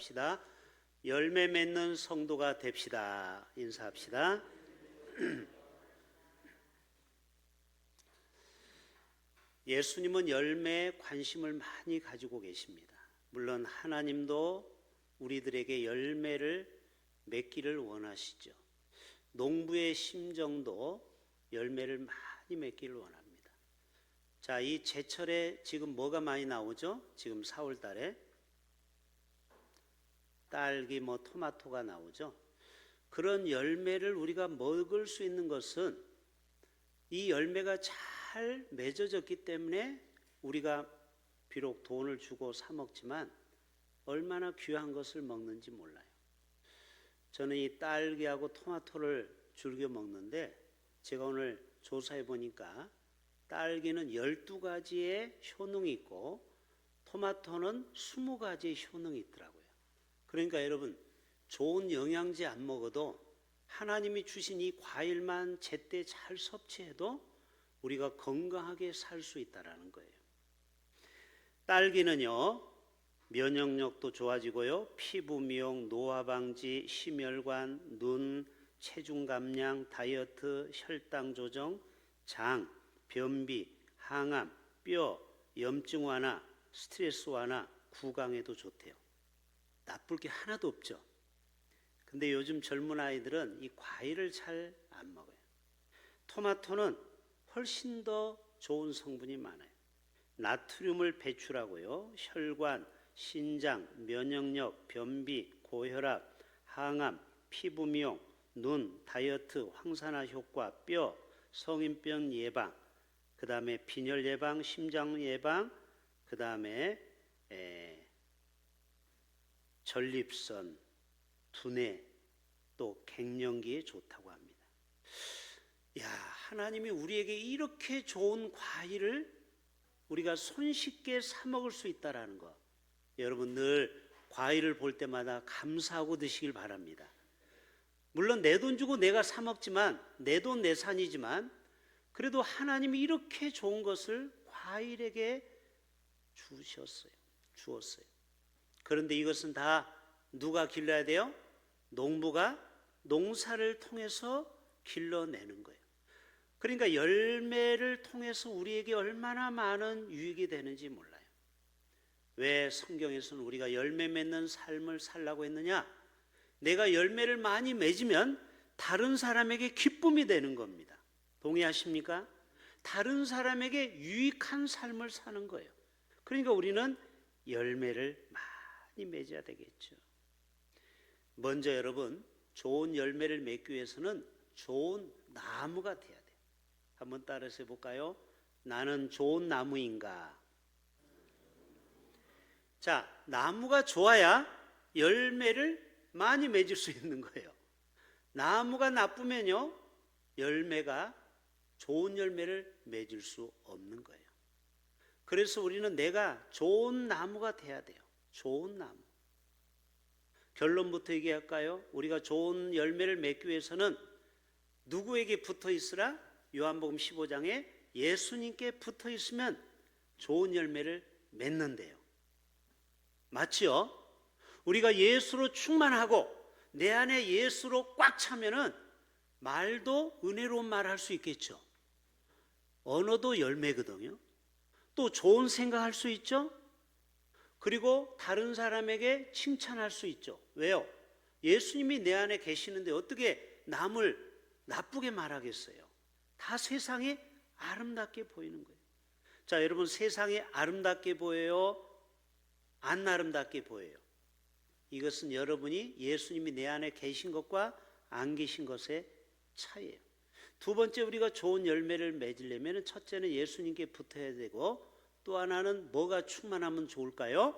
인사합시다. 열매 맺는 성도가 됩시다. 인사합시다. 예수님은 열매에 관심을 많이 가지고 계십니다. 물론 하나님도 우리들에게 열매를 맺기를 원하시죠. 농부의 심정도 열매를 많이 맺기를 원합니다. 자, 이 제철에 지금 뭐가 많이 나오죠? 지금 4월 달에 딸기, 토마토가 나오죠. 그런 열매를 우리가 먹을 수 있는 것은 이 열매가 잘 맺어졌기 때문에 우리가 비록 돈을 주고 사 먹지만 얼마나 귀한 것을 먹는지 몰라요. 저는 이 딸기하고 토마토를 즐겨 먹는데 제가 오늘 조사해 보니까 딸기는 12가지의 효능이 있고 토마토는 20가지의 효능이 있더라고요. 그러니까 여러분, 좋은 영양제 안 먹어도 하나님이 주신 이 과일만 제때 잘 섭취해도 우리가 건강하게 살 수 있다는 거예요. 딸기는요, 면역력도 좋아지고요, 피부 미용, 노화 방지, 심혈관, 눈, 체중 감량, 다이어트, 혈당 조정, 장, 변비, 항암, 뼈, 염증 완화, 스트레스 완화, 구강에도 좋대요. 나쁠 게 하나도 없죠. 근데 요즘 젊은 아이들은 이 과일을 잘 안 먹어요. 토마토는 훨씬 더 좋은 성분이 많아요. 나트륨을 배출하고요, 혈관, 신장, 면역력, 변비, 고혈압, 항암, 피부 미용, 눈, 다이어트, 황산화 효과, 뼈, 성인병 예방, 그 다음에 빈혈 예방, 심장 예방, 그 다음에 전립선, 두뇌, 또 갱년기에 좋다고 합니다. 야, 하나님이 우리에게 이렇게 좋은 과일을 우리가 손쉽게 사 먹을 수 있다라는 거, 여러분 늘 과일을 볼 때마다 감사하고 드시길 바랍니다. 물론 내 돈 주고 내가 사 먹지만, 내 돈 내 산이지만 그래도 하나님이 이렇게 좋은 것을 과일에게 주었어요. 그런데 이것은 다 누가 길러야 돼요? 농부가 농사를 통해서 길러내는 거예요. 그러니까 열매를 통해서 우리에게 얼마나 많은 유익이 되는지 몰라요. 왜 성경에서는 우리가 열매 맺는 삶을 살라고 했느냐? 내가 열매를 많이 맺으면 다른 사람에게 기쁨이 되는 겁니다. 동의하십니까? 다른 사람에게 유익한 삶을 사는 거예요. 그러니까 우리는 열매를 많이 맺어야 되겠죠. 먼저 여러분, 좋은 열매를 맺기 위해서는 좋은 나무가 돼야 돼요. 한번 따라서 해볼까요? 나는 좋은 나무인가? 자, 나무가 좋아야 열매를 많이 맺을 수 있는 거예요. 나무가 나쁘면요, 열매가 좋은 열매를 맺을 수 없는 거예요. 그래서 우리는 내가 좋은 나무가 돼야 돼요. 좋은 나무. 결론부터 얘기할까요? 우리가 좋은 열매를 맺기 위해서는 누구에게 붙어 있으라? 요한복음 15장에 예수님께 붙어 있으면 좋은 열매를 맺는데요. 맞지요? 우리가 예수로 충만하고 내 안에 예수로 꽉 차면은 말도 은혜로운 말 할 수 있겠죠. 언어도 열매거든요. 또 좋은 생각할 수 있죠. 그리고 다른 사람에게 칭찬할 수 있죠. 왜요? 예수님이 내 안에 계시는데 어떻게 남을 나쁘게 말하겠어요? 다 세상에 아름답게 보이는 거예요. 자, 여러분, 세상에 아름답게 보여요? 안 아름답게 보여요? 이것은 여러분이 예수님이 내 안에 계신 것과 안 계신 것의 차이예요. 두 번째, 우리가 좋은 열매를 맺으려면 첫째는 예수님께 붙어야 되고, 또 하나는 뭐가 충만하면 좋을까요?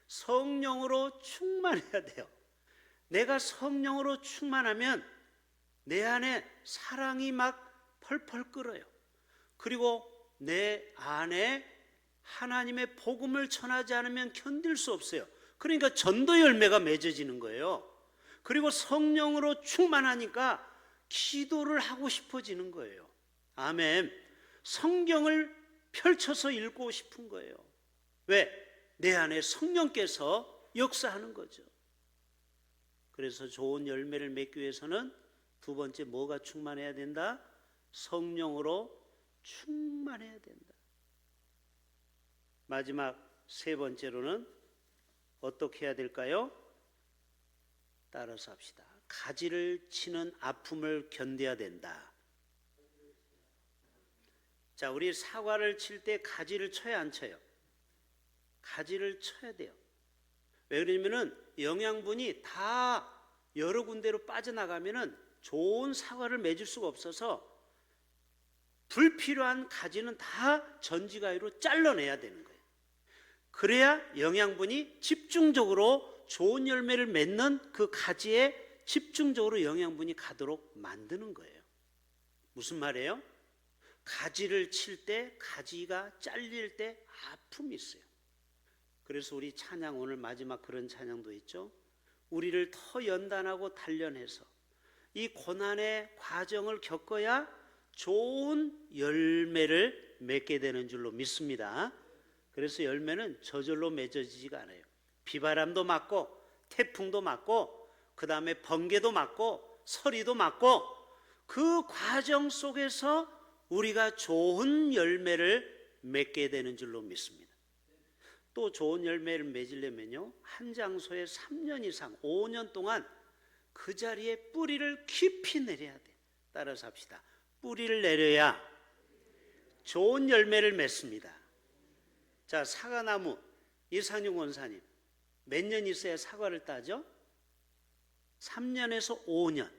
성령으로 충만해야 돼요. 내가 성령으로 충만하면 내 안에 사랑이 막 펄펄 끓어요. 그리고 내 안에 하나님의 복음을 전하지 않으면 견딜 수 없어요. 그러니까 전도 열매가 맺어지는 거예요. 그리고 성령으로 충만하니까 기도를 하고 싶어지는 거예요. 아멘. 성경을 펼쳐서 읽고 싶은 거예요. 왜? 내 안에 성령께서 역사하는 거죠. 그래서 좋은 열매를 맺기 위해서는 두 번째 뭐가 충만해야 된다? 성령으로 충만해야 된다. 마지막 세 번째로는 어떻게 해야 될까요? 따라서 합시다. 가지를 치는 아픔을 견뎌야 된다. 자, 우리 사과를 칠 때 가지를 쳐요, 안 쳐요? 가지를 쳐야 돼요. 왜 그러냐면은 영양분이 다 여러 군데로 빠져나가면은 좋은 사과를 맺을 수가 없어서 불필요한 가지는 다 전지가위로 잘라내야 되는 거예요. 그래야 영양분이 집중적으로 좋은 열매를 맺는 그 가지에 집중적으로 영양분이 가도록 만드는 거예요. 무슨 말이에요? 가지를 칠 때, 가지가 잘릴 때 아픔이 있어요. 그래서 우리 찬양, 오늘 마지막 그런 찬양도 있죠. 우리를 더 연단하고 단련해서 이 고난의 과정을 겪어야 좋은 열매를 맺게 되는 줄로 믿습니다. 그래서 열매는 저절로 맺어지지가 않아요. 비바람도 맞고 태풍도 맞고 그 다음에 번개도 맞고 서리도 맞고 그 과정 속에서 우리가 좋은 열매를 맺게 되는 줄로 믿습니다. 또 좋은 열매를 맺으려면요, 한 장소에 3년 이상 5년 동안 그 자리에 뿌리를 깊이 내려야 돼. 따라서 합시다. 뿌리를 내려야 좋은 열매를 맺습니다. 자, 사과나무 이상용 원사님 몇 년 있어야 사과를 따죠? 3년에서 5년.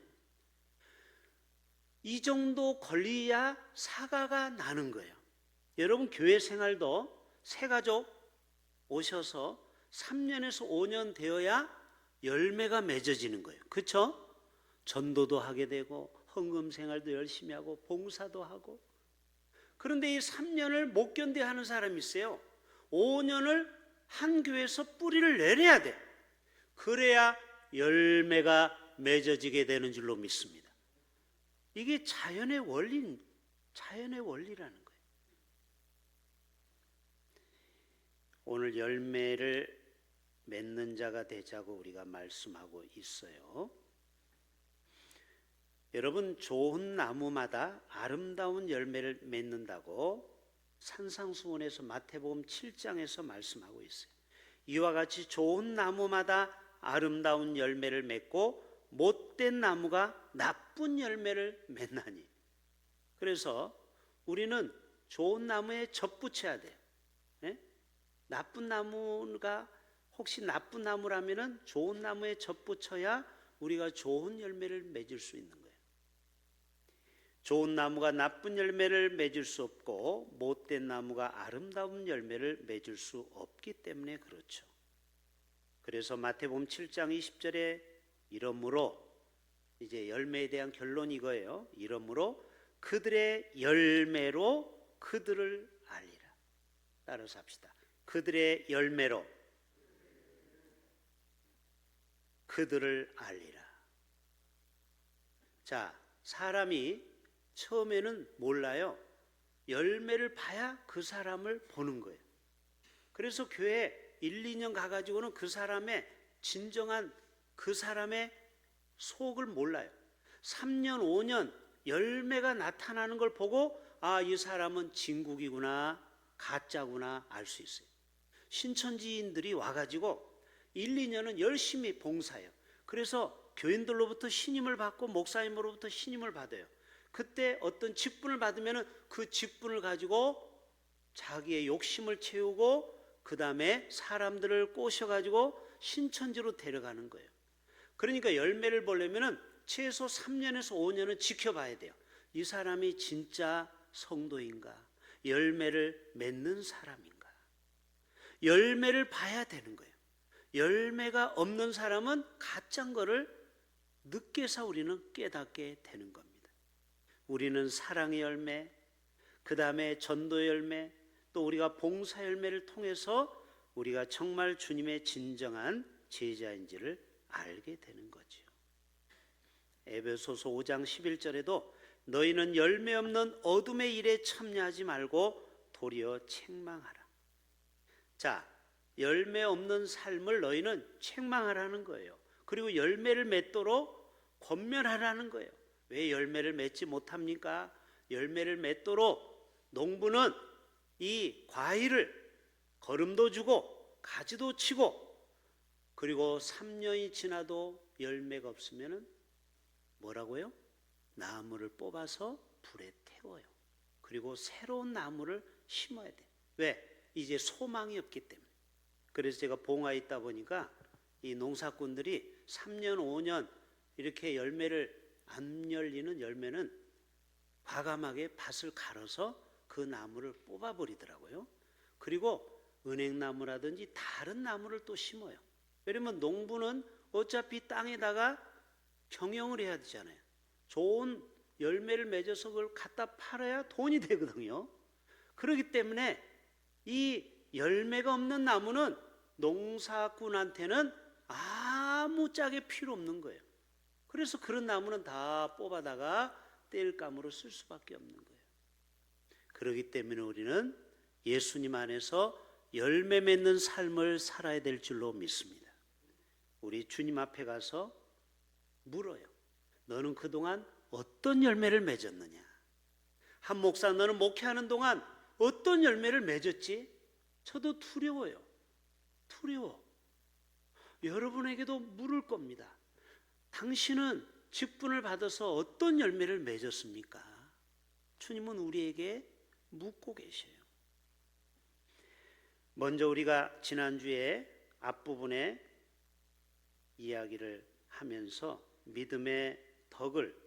이 정도 걸려야 사과가 나는 거예요. 여러분 교회 생활도 새가족 오셔서 3년에서 5년 되어야 열매가 맺어지는 거예요. 그렇죠? 전도도 하게 되고 헌금 생활도 열심히 하고 봉사도 하고. 그런데 이 3년을 못 견뎌 하는 사람이 있어요. 5년을 한 교회에서 뿌리를 내려야 돼. 그래야 열매가 맺어지게 되는 줄로 믿습니다. 이게 자연의 원리라는 거예요. 오늘 열매를 맺는 자가 되자고 우리가 말씀하고 있어요. 여러분, 좋은 나무마다 아름다운 열매를 맺는다고 산상수훈에서 마태복음 7장에서 말씀하고 있어요. 이와 같이 좋은 나무마다 아름다운 열매를 맺고 못된 나무가 나쁜 열매를 맺나니. 그래서 우리는 좋은 나무에 접붙여야 돼요. 네? 나쁜 나무가 혹시 나쁜 나무라면은 좋은 나무에 접붙여야 우리가 좋은 열매를 맺을 수 있는 거예요. 좋은 나무가 나쁜 열매를 맺을 수 없고 못된 나무가 아름다운 열매를 맺을 수 없기 때문에 그렇죠. 그래서 마태복음 7장 20절에 이러므로, 이제 열매에 대한 결론이 이거예요. 이러므로 그들의 열매로 그들을 알리라. 따라서 합시다. 그들의 열매로 그들을 알리라. 자, 사람이 처음에는 몰라요. 열매를 봐야 그 사람을 보는 거예요. 그래서 교회 1, 2년 가가지고는 그 사람의 진정한 그 사람의 속을 몰라요. 3년, 5년 열매가 나타나는 걸 보고 아, 이 사람은 진국이구나, 가짜구나 알 수 있어요. 신천지인들이 와가지고 1, 2년은 열심히 봉사해요. 그래서 교인들로부터 신임을 받고 목사님으로부터 신임을 받아요. 그때 어떤 직분을 받으면 그 직분을 가지고 자기의 욕심을 채우고 그 다음에 사람들을 꼬셔가지고 신천지로 데려가는 거예요. 그러니까 열매를 보려면 최소 3년에서 5년은 지켜봐야 돼요. 이 사람이 진짜 성도인가? 열매를 맺는 사람인가? 열매를 봐야 되는 거예요. 열매가 없는 사람은 가짜인 거를 늦게서 우리는 깨닫게 되는 겁니다. 우리는 사랑의 열매, 그 다음에 전도의 열매, 또 우리가 봉사 열매를 통해서 우리가 정말 주님의 진정한 제자인지를 알게 되는 거죠. 에베소서 5장 11절에도 너희는 열매 없는 어둠의 일에 참여하지 말고 도리어 책망하라. 자, 열매 없는 삶을 너희는 책망하라는 거예요. 그리고 열매를 맺도록 권면하라는 거예요. 왜 열매를 맺지 못합니까? 열매를 맺도록 농부는 이 과일을 거름도 주고 가지도 치고, 그리고 3년이 지나도 열매가 없으면 뭐라고요? 나무를 뽑아서 불에 태워요. 그리고 새로운 나무를 심어야 돼. 왜? 이제 소망이 없기 때문에. 그래서 제가 봉화에 있다 보니까 이 농사꾼들이 3년 5년 이렇게 열매를 안 열리는 열매는 과감하게 밭을 갈아서 그 나무를 뽑아버리더라고요. 그리고 은행나무라든지 다른 나무를 또 심어요. 왜냐면 농부는 어차피 땅에다가 경영을 해야 되잖아요. 좋은 열매를 맺어서 그걸 갖다 팔아야 돈이 되거든요. 그렇기 때문에 이 열매가 없는 나무는 농사꾼한테는 아무짝에 필요 없는 거예요. 그래서 그런 나무는 다 뽑아다가 땔감으로 쓸 수밖에 없는 거예요. 그렇기 때문에 우리는 예수님 안에서 열매 맺는 삶을 살아야 될 줄로 믿습니다. 우리 주님 앞에 가서 물어요. 너는 그동안 어떤 열매를 맺었느냐? 한 목사, 너는 목회하는 동안 어떤 열매를 맺었지? 저도 두려워요. 두려워. 여러분에게도 물을 겁니다. 당신은 직분을 받아서 어떤 열매를 맺었습니까? 주님은 우리에게 묻고 계셔요. 먼저 우리가 지난주에 앞부분에 이야기를 하면서 믿음의 덕을,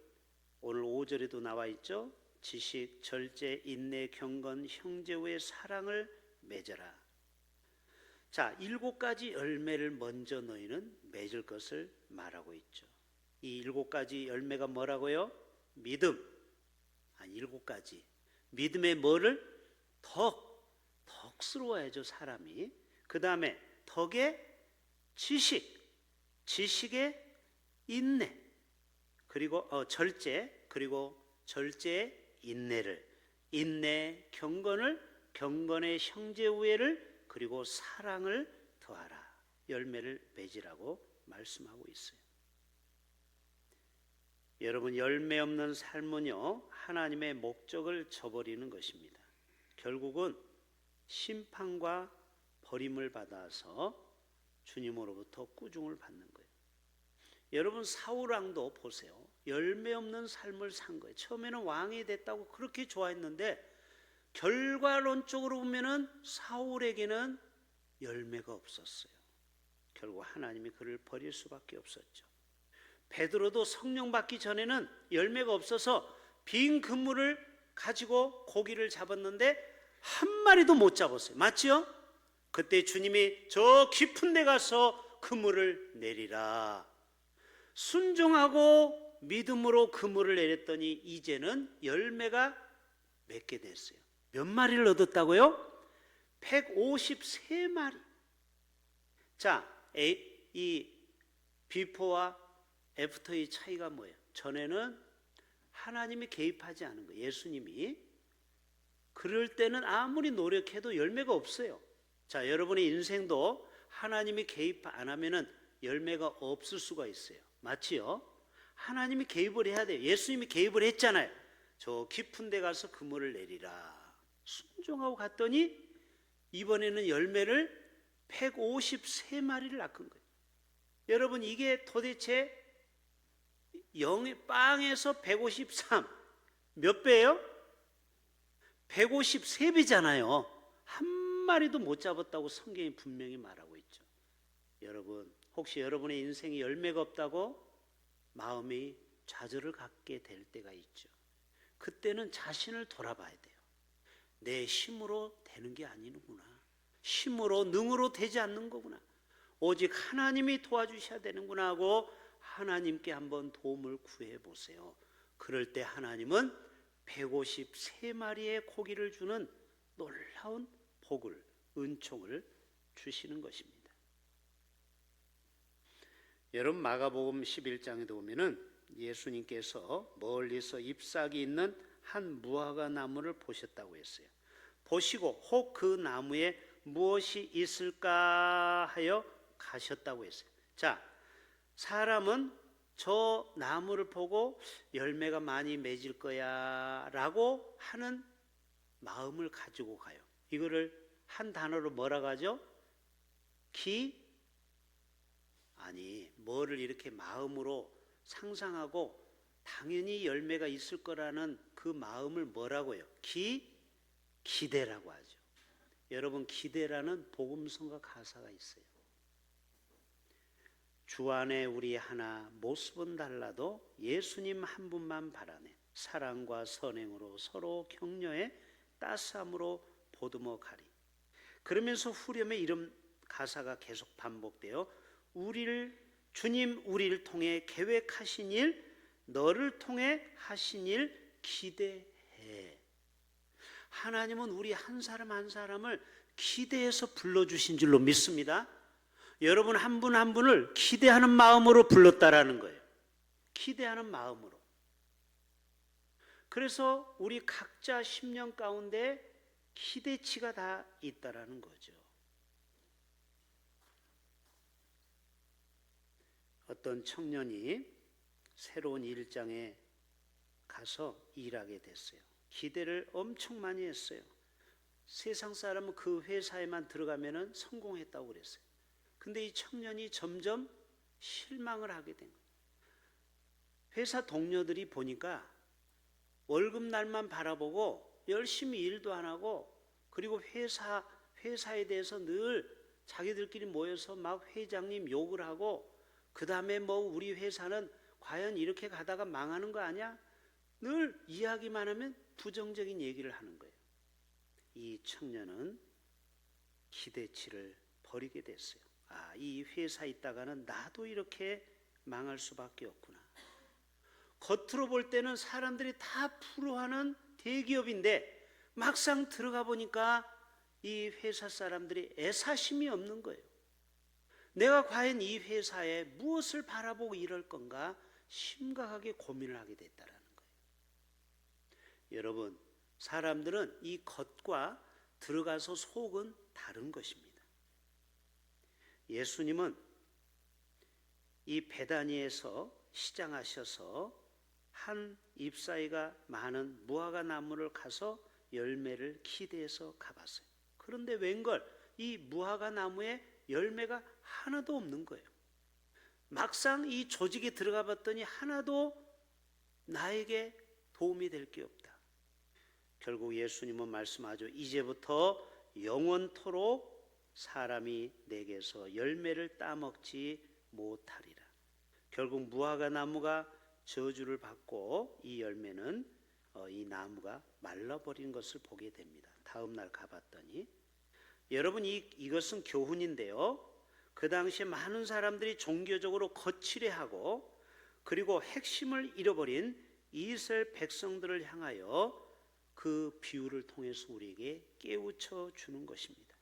오늘 5절에도 나와 있죠. 지식, 절제, 인내, 경건, 형제의 사랑을 맺어라. 자, 7가지 열매를 먼저 너희는 맺을 것을 말하고 있죠. 이 7가지 열매가 뭐라고요? 믿음. 7가지. 믿음의 뭐를? 덕스러워야죠, 사람이. 그 다음에 덕의 지식, 지식의 인내, 그리고 절제, 그리고 절제의 인내를, 인내 경건을, 경건의 형제 우애를, 그리고 사랑을 더하라. 열매를 맺으라고 말씀하고 있어요. 여러분, 열매 없는 삶은요, 하나님의 목적을 저버리는 것입니다. 결국은 심판과 버림을 받아서 주님으로부터 꾸중을 받는 거예요. 여러분, 사울왕도 보세요. 열매 없는 삶을 산 거예요. 처음에는 왕이 됐다고 그렇게 좋아했는데 결과론적으로 보면은 사울에게는 열매가 없었어요. 결국 하나님이 그를 버릴 수밖에 없었죠. 베드로도 성령 받기 전에는 열매가 없어서 빈 그물을 가지고 고기를 잡았는데 한 마리도 못 잡았어요. 맞지요? 그때 주님이 저 깊은 데 가서 그물을 내리라. 순종하고 믿음으로 그물을 내렸더니 이제는 열매가 맺게 됐어요. 몇 마리를 얻었다고요? 153마리. 자, 이 비포와 애프터의 차이가 뭐예요? 전에는 하나님이 개입하지 않은 거예요. 예수님이. 그럴 때는 아무리 노력해도 열매가 없어요. 자, 여러분의 인생도 하나님이 개입 안 하면은 열매가 없을 수가 있어요. 맞지요? 하나님이 개입을 해야 돼요. 예수님이 개입을 했잖아요. 저 깊은 데 가서 그물을 내리라. 순종하고 갔더니 이번에는 열매를 153마리를 낚은 거예요. 여러분, 이게 도대체 빵에서 153 몇 배예요? 153배잖아요. 한 마리도 못 잡았다고 성경이 분명히 말하고 있죠. 여러분, 혹시 여러분의 인생에 열매가 없다고 마음이 좌절을 갖게 될 때가 있죠. 그때는 자신을 돌아봐야 돼요. 내 힘으로 되는 게 아니구나. 힘으로, 능으로 되지 않는 거구나. 오직 하나님이 도와주셔야 되는구나 하고 하나님께 한번 도움을 구해 보세요. 그럴 때 하나님은 153마리의 고기를 주는 놀라운 복을, 은총을 주시는 것입니다. 여러분, 마가복음 11장에 보면은 예수님께서 멀리서 잎사귀 있는 한 무화과 나무를 보셨다고 했어요. 보시고 혹 그 나무에 무엇이 있을까 하여 가셨다고 했어요. 자, 사람은 저 나무를 보고 열매가 많이 맺을 거야 라고 하는 마음을 가지고 가요. 이거를 한 단어로 뭐라고 하죠? 뭐를 이렇게 마음으로 상상하고 당연히 열매가 있을 거라는 그 마음을 뭐라고 해요? 기대라고 하죠. 여러분, 기대라는 복음성과 가사가 있어요. 주 안에 우리 하나 모습은 달라도 예수님 한 분만 바라네. 사랑과 선행으로 서로 격려해 따스함으로 보듬어 가리. 그러면서 후렴에 이런 가사가 계속 반복돼요. 주님 우리를 통해 계획하신 일, 너를 통해 하신 일 기대해. 하나님은 우리 한 사람 한 사람을 기대해서 불러주신 줄로 믿습니다. 여러분 한 분 한 분을 기대하는 마음으로 불렀다라는 거예요. 기대하는 마음으로. 그래서 우리 각자 심령 가운데 기대치가 다 있다라는 거죠. 어떤 청년이 새로운 일장에 가서 일하게 됐어요. 기대를 엄청 많이 했어요. 세상 사람은 그 회사에만 들어가면 성공했다고 그랬어요. 근데 이 청년이 점점 실망을 하게 된 거예요. 회사 동료들이 보니까 월급날만 바라보고 열심히 일도 안 하고, 그리고 회사에 대해서 늘 자기들끼리 모여서 막 회장님 욕을 하고, 그 다음에 뭐 우리 회사는 과연 이렇게 가다가 망하는 거 아니야? 늘 이야기만 하면 부정적인 얘기를 하는 거예요. 이 청년은 기대치를 버리게 됐어요. 이 회사에 있다가는 나도 이렇게 망할 수밖에 없구나. 겉으로 볼 때는 사람들이 다 부러워하는 대기업인데 막상 들어가 보니까 이 회사 사람들이 애사심이 없는 거예요. 내가 과연 이 회사에 무엇을 바라보고 일할 건가 심각하게 고민을 하게 됐다는 거예요. 여러분, 사람들은 이 겉과 들어가서 속은 다른 것입니다. 예수님은 이 베다니에서 시장하셔서 한 잎사이가 많은 무화과 나무를 가서 열매를 기대해서 가봤어요. 그런데 웬걸 이 무화과 나무에 열매가 하나도 없는 거예요. 막상 이 조직에 들어가 봤더니 하나도 나에게 도움이 될 게 없다. 결국 예수님은 말씀하죠. 이제부터 영원토록 사람이 내게서 열매를 따먹지 못하리라. 결국 무화과 나무가 저주를 받고 이 열매는 이 나무가 말라버린 것을 보게 됩니다. 다음 날 가봤더니 여러분 이것은 교훈인데요. 그 당시에 많은 사람들이 종교적으로 거칠해하고 그리고 핵심을 잃어버린 이스라엘 백성들을 향하여 그 비유를 통해서 우리에게 깨우쳐 주는 것입니다.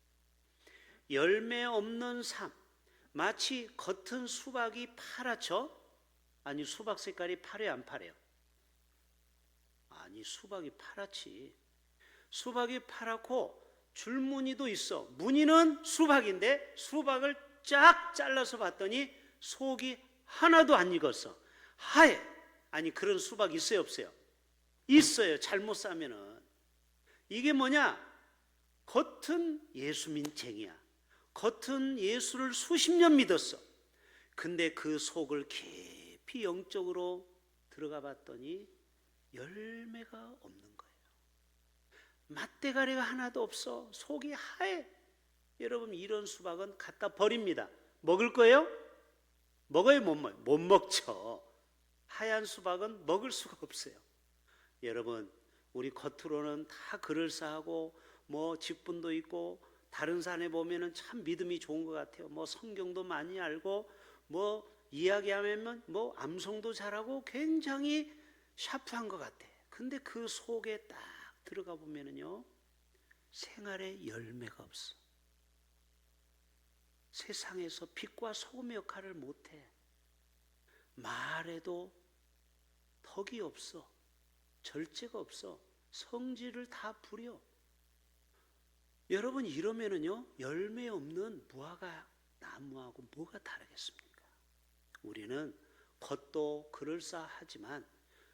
열매 없는 삶, 마치 겉은 수박이 파랗죠? 아니 수박 색깔이 파래요 안 파래요? 아니 수박이 파랗지. 수박이 파랗고 줄무늬도 있어. 무늬는 수박인데 수박을 쫙 잘라서 봤더니 속이 하나도 안 익었어. 하얘. 아니 그런 수박 있어요 없어요? 있어요. 잘못 싸면은. 이게 뭐냐? 겉은 예수민쟁이야. 겉은 예수를 수십 년 믿었어. 근데 그 속을 깊이 영적으로 들어가 봤더니 열매가 없는 거예요. 맛대가리가 하나도 없어. 속이 하얘. 여러분 이런 수박은 갖다 버립니다. 먹을 거예요? 먹어요 못 먹어요? 못 먹죠. 하얀 수박은 먹을 수가 없어요. 여러분 우리 겉으로는 다 그럴싸하고 뭐 직분도 있고 다른 산에 보면은 참 믿음이 좋은 것 같아요. 뭐 성경도 많이 알고 뭐 이야기하면 뭐 암송도 잘하고 굉장히 샤프한 것 같아. 근데 그 속에 딱 들어가 보면은요 생활에 열매가 없어. 세상에서 빛과 소금의 역할을 못해. 말에도 덕이 없어. 절제가 없어. 성질을 다 부려. 여러분 이러면은요 열매 없는 무화과 나무하고 뭐가 다르겠습니까? 우리는 겉도 그럴싸하지만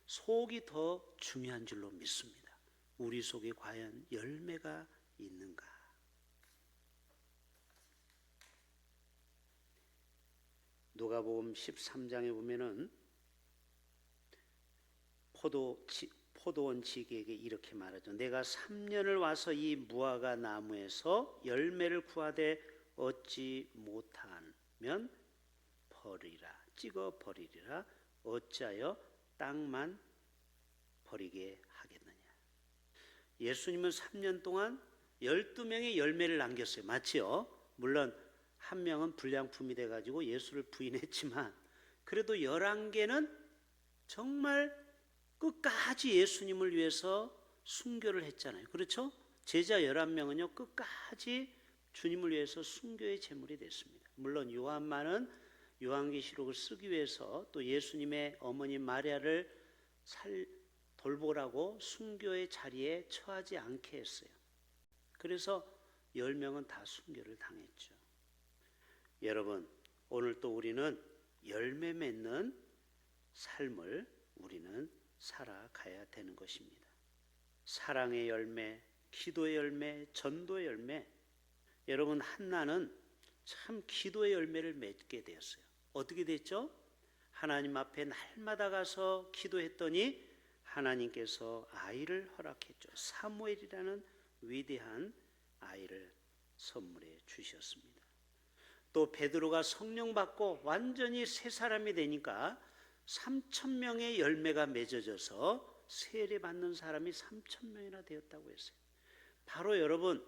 속이 더 중요한 줄로 믿습니다. 우리 속에 과연 열매가 있는가? 누가복음 13장에 보면은 포도원 지기에게 이렇게 말하죠. 내가 3년을 와서 이 무화과 나무에서 열매를 구하되 얻지 못하면 버리라, 찍어 버리리라. 어찌하여 땅만 버리게 하겠느냐. 예수님은 3년 동안 12명의 열매를 남겼어요. 맞지요? 물론 한 명은 불량품이 돼가지고 예수를 부인했지만 그래도 11개는 정말 끝까지 예수님을 위해서 순교를 했잖아요. 그렇죠? 제자 11명은요 끝까지 주님을 위해서 순교의 제물이 됐습니다. 물론 요한만은 요한계시록을 쓰기 위해서 또 예수님의 어머니 마리아를 돌보라고 순교의 자리에 처하지 않게 했어요. 그래서 10명은 다 순교를 당했죠. 여러분, 오늘 또 우리는 열매 맺는 삶을 우리는 살아가야 되는 것입니다. 사랑의 열매, 기도의 열매, 전도의 열매. 여러분, 한나는 참 기도의 열매를 맺게 되었어요. 어떻게 됐죠? 하나님 앞에 날마다 가서 기도했더니 하나님께서 아이를 허락했죠. 사무엘이라는 위대한 아이를 선물해 주셨습니다. 또 베드로가 성령 받고 완전히 새 사람이 되니까 3,000명의 열매가 맺어져서 세례 받는 사람이 3,000명이나 되었다고 했어요. 바로 여러분,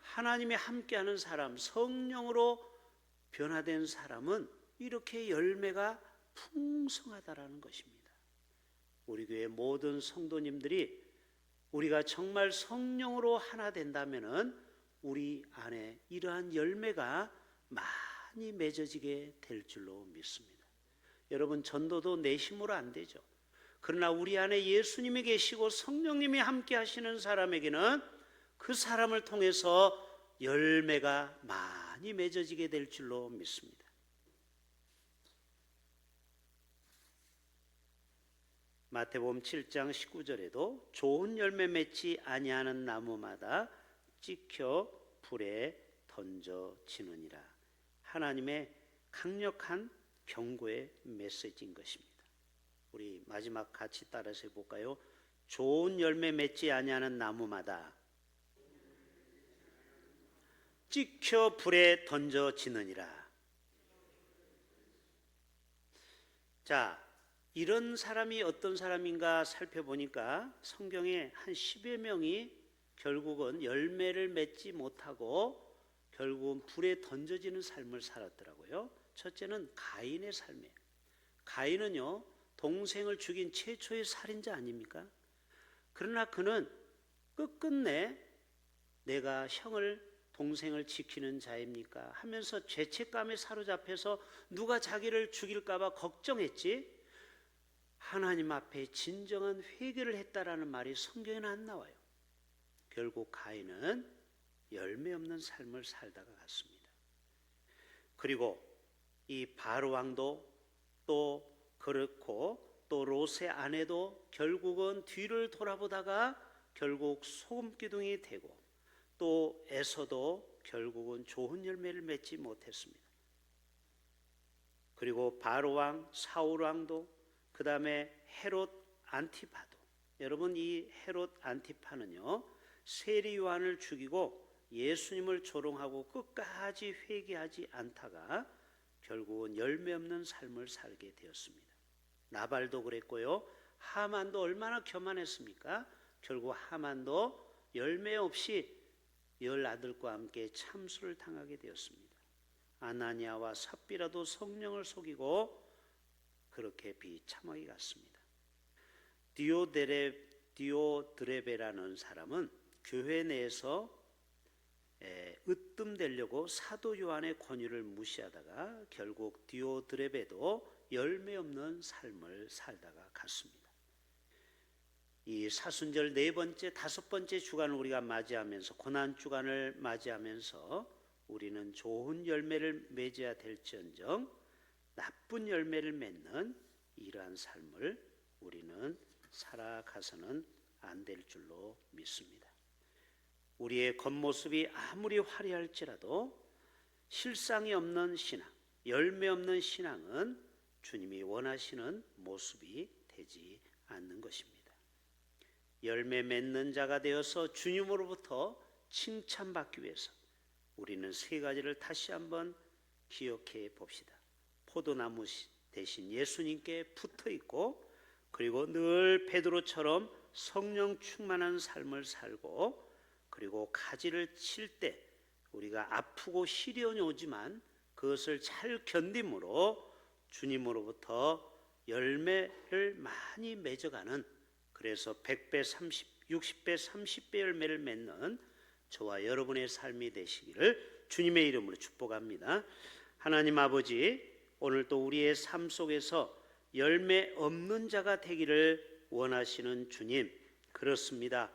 하나님이 함께하는 사람, 성령으로 변화된 사람은 이렇게 열매가 풍성하다라는 것입니다. 우리 교회 모든 성도님들이 우리가 정말 성령으로 하나 된다면은 우리 안에 이러한 열매가 많이 맺어지게 될 줄로 믿습니다. 여러분, 전도도 내 힘으로 안 되죠. 그러나 우리 안에 예수님이 계시고 성령님이 함께 하시는 사람에게는 그 사람을 통해서 열매가 많이 맺어지게 될 줄로 믿습니다. 마태복음 7장 19절에도 좋은 열매 맺지 아니하는 나무마다 찍혀 불에 던져지느니라. 하나님의 강력한 경고의 메시지인 것입니다. 우리 마지막 같이 따라서 해볼까요? 좋은 열매 맺지 아니하는 나무마다 찍혀 불에 던져지느니라. 자, 이런 사람이 어떤 사람인가 살펴보니까 성경에 한 10여 명이 결국은 열매를 맺지 못하고 결국은 불에 던져지는 삶을 살았더라고요. 첫째는 가인의 삶이에요. 가인은요, 동생을 죽인 최초의 살인자 아닙니까? 그러나 그는 끝끝내 내가 동생을 지키는 자입니까? 하면서 죄책감에 사로잡혀서 누가 자기를 죽일까 봐 걱정했지 하나님 앞에 진정한 회개를 했다라는 말이 성경에는 안 나와요. 결국 가인은 열매 없는 삶을 살다가 갔습니다. 그리고 이 바로 왕도 또 그렇고 또 롯의 아내도 결국은 뒤를 돌아보다가 결국 소금기둥이 되고 또 에서도 결국은 좋은 열매를 맺지 못했습니다. 그리고 바로 왕, 사울 왕도 그 다음에 헤롯 안티파도. 여러분, 이 헤롯 안티파는요 세리 요한을 죽이고 예수님을 조롱하고 끝까지 회개하지 않다가 결국은 열매 없는 삶을 살게 되었습니다. 나발도 그랬고요. 하만도 얼마나 교만했습니까? 결국 하만도 열매 없이 10아들과 함께 참수를 당하게 되었습니다. 아나니아와 삽비라도 성령을 속이고 그렇게 비참하게 갔습니다. 디오드레베라는 사람은 교회 내에서 으뜸되려고 사도 요한의 권유를 무시하다가 결국 디오드레베도 열매 없는 삶을 살다가 갔습니다. 이 사순절 네 번째, 다섯 번째 주간을 우리가 맞이하면서 고난 주간을 맞이하면서 우리는 좋은 열매를 맺어야 될지언정 나쁜 열매를 맺는 이러한 삶을 우리는 살아가서는 안 될 줄로 믿습니다. 우리의 겉모습이 아무리 화려할지라도 실상이 없는 신앙, 열매 없는 신앙은 주님이 원하시는 모습이 되지 않는 것입니다. 열매 맺는 자가 되어서 주님으로부터 칭찬받기 위해서 우리는 세 가지를 다시 한번 기억해 봅시다. 포도나무 대신 예수님께 붙어 있고, 그리고 늘 베드로처럼 성령 충만한 삶을 살고, 그리고 가지를 칠 때 우리가 아프고 시련이 오지만 그것을 잘 견딤으로 주님으로부터 열매를 많이 맺어가는, 그래서 100배, 60배, 30배 열매를 맺는 저와 여러분의 삶이 되시기를 주님의 이름으로 축복합니다. 하나님 아버지, 오늘 또 우리의 삶 속에서 열매 없는 자가 되기를 원하시는 주님, 그렇습니다.